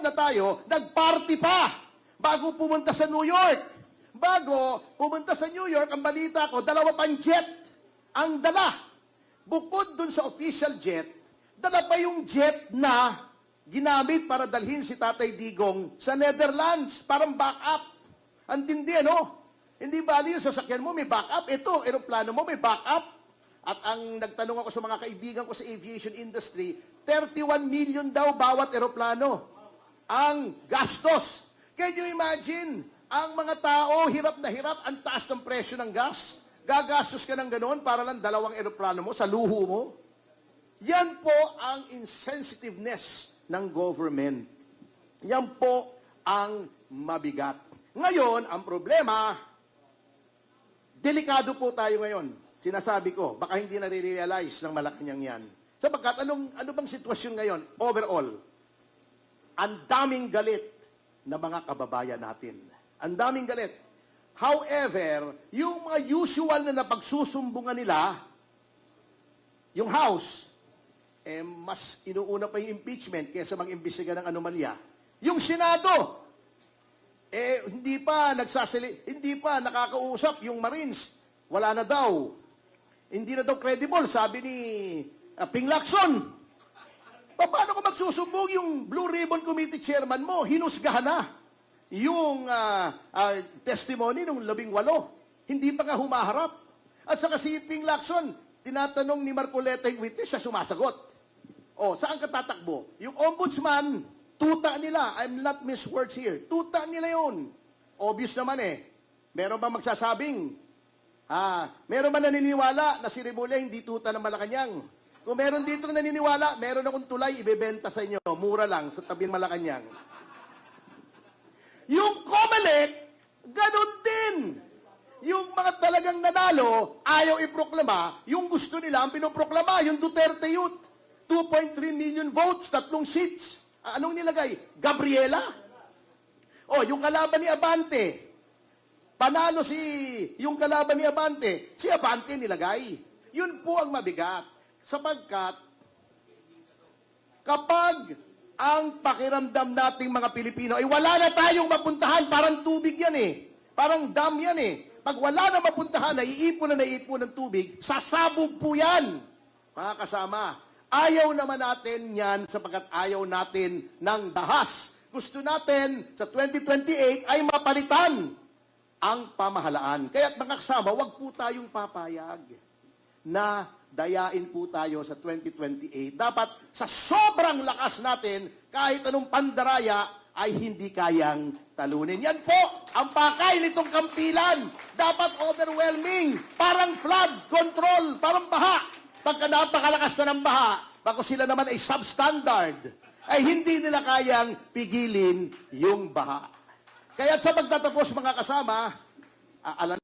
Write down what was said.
na tayo, nag-party pa bago pumunta sa New York. Bago pumunta sa New York, ang balita ko, 2 pang jet ang dala. Bukod dun sa official jet, dala pa yung jet na ginamit para dalhin si Tatay Digong sa Netherlands, parang backup. Ang tindi, ano? Hindi bali yung sasakyan mo, may backup. Ito, eroplano mo, may backup. At ang nagtanong ako sa mga kaibigan ko sa aviation industry, 31 million daw bawat eroplano ang gastos. Can you imagine? Ang mga tao, hirap na hirap, ang taas ng presyo ng gas. Gagastos ka ng ganoon para lang 2 eroplano mo sa luho mo. Yan po ang insensitiveness ng government. Yan po ang mabigat. Ngayon, ang problema, delikado po tayo ngayon. Sinasabi ko, baka hindi nare-realize ng Malacanang yan. Sapagkat ano bang sitwasyon ngayon? Overall, ang daming galit na mga kababayan natin. Ang daming galit. However, yung mga usual na napagsusumbungan nila, yung House, mas inuuna pa yung impeachment kaysa mag-imbestiga ng anomalya. Yung Senado, hindi pa nakakausap yung Marines. Wala na daw. Hindi na daw credible, sabi ni Ping Lacson. Paano ko magsusumbong yung Blue Ribbon Committee chairman mo? Hinusgahan na yung testimony ng 18. Hindi pa nga humaharap. At saka si Ping Lacson, tinatanong ni Marcoleta yung witness, siya sumasagot. O, saan ka tatakbo? Yung ombudsman, tuta nila. I'm not miss words here. Tuta nila yun. Obvious naman eh. Meron ba magsasabing, meron ba naniniwala na si Remulla hindi tuta ng Malacanang? Kung meron dito naniniwala, meron akong tulay, ibebenta sa inyo. Mura lang, sa tabi ng Malacanang. Yung COMELEC, ganun din. Yung mga talagang nanalo, ayaw iproklama, yung gusto nila ang pinoproklama, yung Duterte Youth. 2.3 million votes, 3 seats. Anong nilagay? Gabriela? Yung kalaban ni Abante. Panalo yung kalaban ni Abante. Si Abante nilagay. Yun po ang mabigat. Sapagkat, kapag ang pakiramdam nating mga Pilipino ay wala na tayong mapuntahan, parang tubig yan eh. Parang dam yan eh. Pag wala na mapuntahan, naiipon ng tubig, sasabog po yan. Mga kasama, ayaw naman natin yan sapagkat ayaw natin ng dahas. Gusto natin sa 2028 ay mapalitan ang pamahalaan. Kaya't mga kasama, wag po tayong papayag na dayain po tayo sa 2028. Dapat sa sobrang lakas natin, kahit anong pandaraya, ay hindi kayang talunin. Yan po ang pakay nitong kampilan. Dapat overwhelming, parang flood control, parang baha. Pagka napakalakas na ng baha, bako sila naman ay substandard, ay hindi nila kayang pigilin yung baha. Kaya sa pagtatapos mga kasama, alam